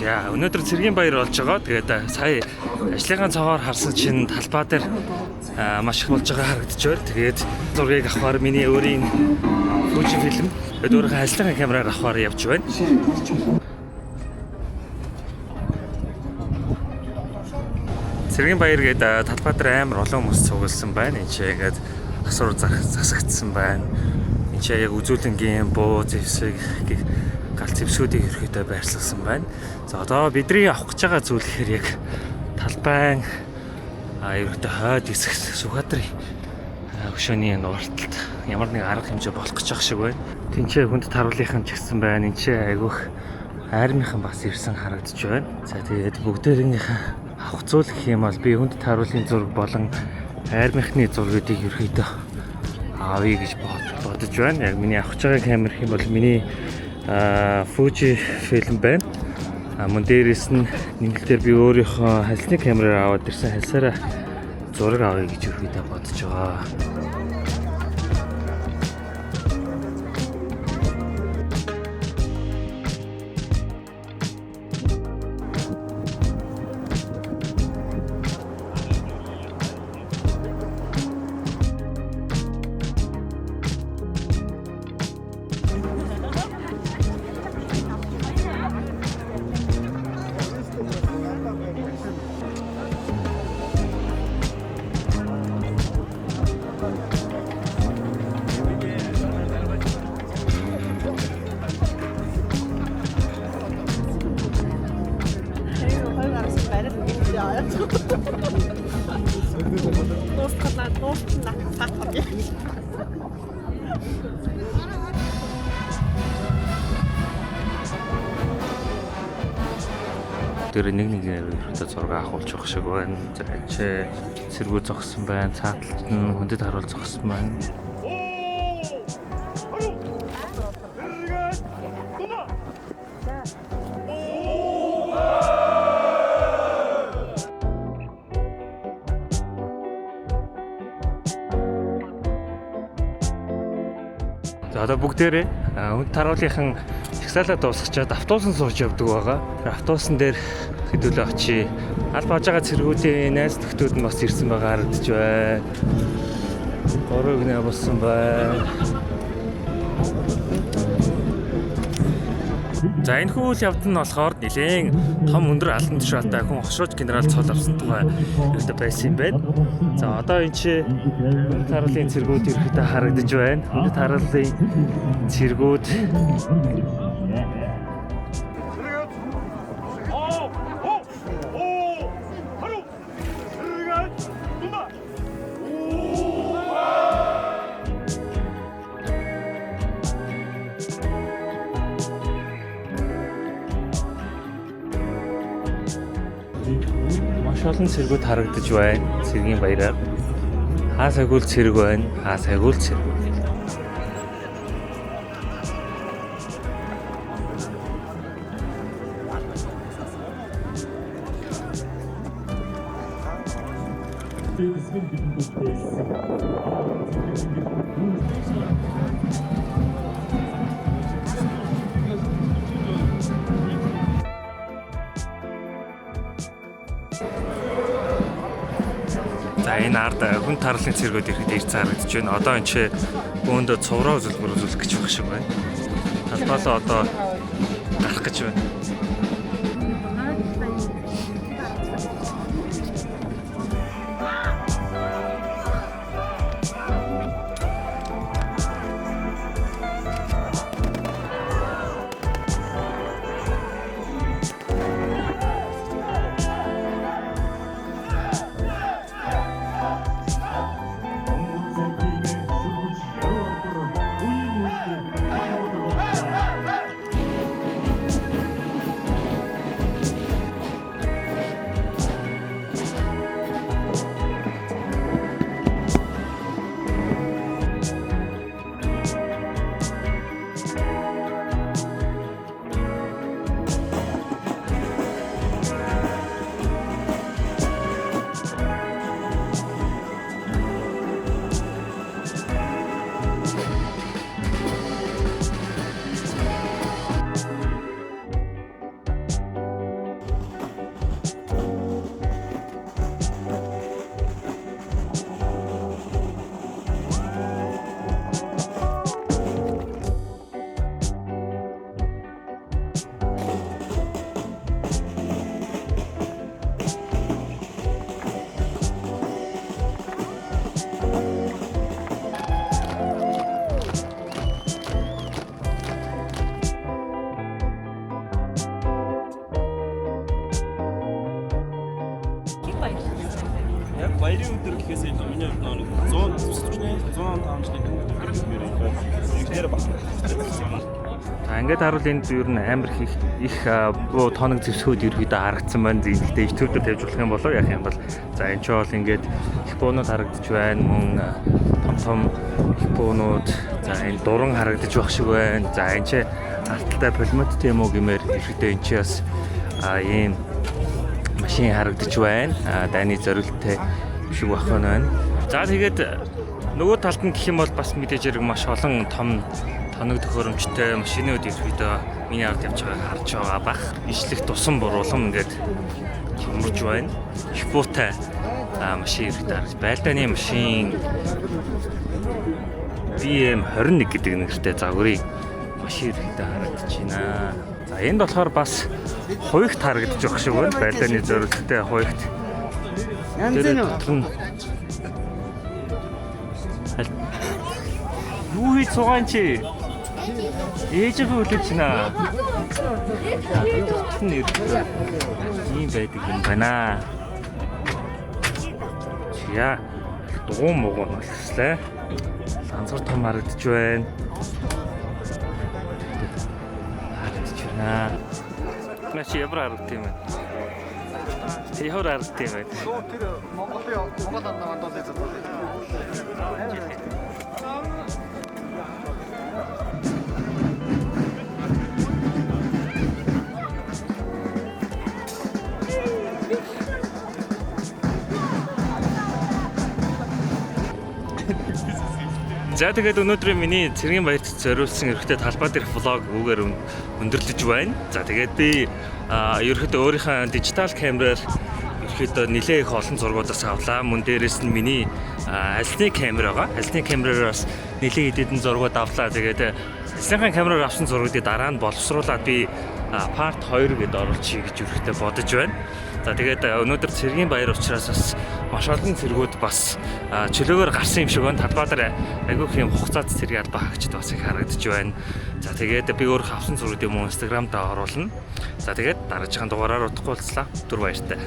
За өнөөдөр цэргийн баяр болж байгаа. Тэгээд сая ажлынхаа цагаар харсан чинь талбай дээр маш их болж байгаа харагдаж байна. Тэгээд зургийг авахар миний өөрийн Fuji film өөрийнхөө ажлынхаа камераар авахар явж байна. Цэргийн баяр гэдэг талбай дээр амар олон хүмүүс цугласан байна. Энд чинь ингээд асуур засагдсан байна. Энд чинь яг үзүүлэнгийн буу зэвсэг галт зэвсгүүдийг ерөөхдөө байрлуулсан байна. За одоо бидний авах гэж байгаа зүйл гэхээр яг талбайн ерөөхдөө хойд хэсэг Сүхбаатарын хөшөөний нуурталд ямар нэг арга хэмжээ болох гэж байгаа шиг байна. Тинчээ хүнд таруулынхан ч гэсэн байна. Энд чинь айгүйх армийнхан бас ирсэн харагдаж байна. За тэгээд бүгдээрийнхээ авах зүйл гэх юм бол би хүнд таруулын зураг болон армийнхны зургуудыг ерөөхдөө авъя гэж бодож байна. Яг миний авах гэж байгаа камер гэх юм бол миний Fuji film байна. Мөн дээрээс нь нэмэлтээр би өөрийнхөө хальсны камераар аваад ирсэн хальсаараа зураг авъя гэж ерөөдөө бодож байгаа. Тэр нэг ерөөдөө зураг авахулж явах шиг байна. За чи цэргүү зогссон байна. Цааталт нь хүндэд харуул зогссон байна. За одоо бүгдээрээ хүнд таруулынхан чагсаалаа дуусгачаад автобусан сууж явдаг байгаа. Автобусан дээр хэдүүлээ очие. Аль бааж байгаа цэргүүдийн найз нөхдүүд нь бас ирсэн байгаа харагдаж байна. Горог нэ болсон байна. За энэ хүү үйл явдал нь болохоор нэлээд том өндөр алан тушаалтай хүн хошууж генерал цол авсан тухай ердөө байсан юм байна. За одоо энэ чи таруулын цэргүүд ерөөдөө харагдаж байна. Таруулын цэргүүд маш олон цэргүүд харагдаж байна. Цэргийн баяраар хаа сайгуул цэрэг байна. Хаа сайгуул цэрэг. За энэ ард хүн таарлын цэргүүд ирэхэд ирц харагдаж байна. Одоо энэ чи бөөндөө цувраа үзүүлбэр гэж байх шиг байна. Талбайлаа одоо гарах гэж байна. баярын өдөр гэхээс илүү миний 145 оны нэр баг. За ингээд харуул энд ер нь амар их тоног зэвсгүүд ерөөдөө харагдсан байна. Зинэгтэй ичтүүдээр тавьж болох юм болов яах юм бол. За энэ ч бол ингээд их буунууд харагдаж байна. Мөн том бөөнүүд за энэ дуран харагдаж байх шиг байна. За энэ ч алттай полимот тийм үү гэмээр ихэдээ энэ ч бас ийм машин харагдаж байна. Дайны зориулттай шиг байх байна. За тэгээд нөгөө талд нь гэх юм бол бас мэдээж хэрэг маш олон том тоног төхөөрөмжтэй машинууд ихэдээ миний ард явж байгааг харж байгаа бах. Ишлэх тусан буруулам ингээд хямрж байна. Шпуутай машин ихэдээ харж байлдааны машин BM21 гэдэг нэртэй загварын машин ихэдээ харагдаж байна. За энд болохоор бас хуйгт харагдаж байгаа шиг байна. Байлдааны зориулттай хуйгт. Янз нь юу хийж сугаан чи? Ээжийнхээ үлээж байна. Ийм байдаг юм байна. Чия дугуй мууг нь болчихлаа. Ланцар том харагдаж байна. Харагдаж байна. Маш ябраа харагдсан юм байна. Яхаар харагдсан юм байна. Тэр Монгол андаа зэзэд. За тэгээд өнөөдөр миний Цэргийн Баярт зориулсан ерөнхийдөө талбай дээрх влог үгээр өндөрлөж байна. За тэгээд би ерөнхийдөө өөрийнхөө дижитал камераар ерөнхийдөө нэлээд их олон зургуудаас авлаа. Мөн дээрээс нь миний альсны камер байгаа. Альсны камераар бас нэлээд хэдэн зургууд авлаа. Тэгээд альсныхаа камераар авсан зургуудыг дараа нь боловсруулад би part 2 гэдээ оруулчихъя гэж ерөнхийдөө бодож байна. За тэгээд өнөөдөр Цэргийн Баяр учраас бас маш олон цэргүүд бас чөлөөгөр гарсан юм шиг байна. Талбай дээр айгүйх юм хугацаад цэргийн албаа хаагчд бас их харагдаж байна. За тэгээд би өөрөө авсан зургуудыг мөн Instagram дээр оруулна. За тэгээд дараагийн дугаараар удахгүй уулзлаа. Түр баяртай.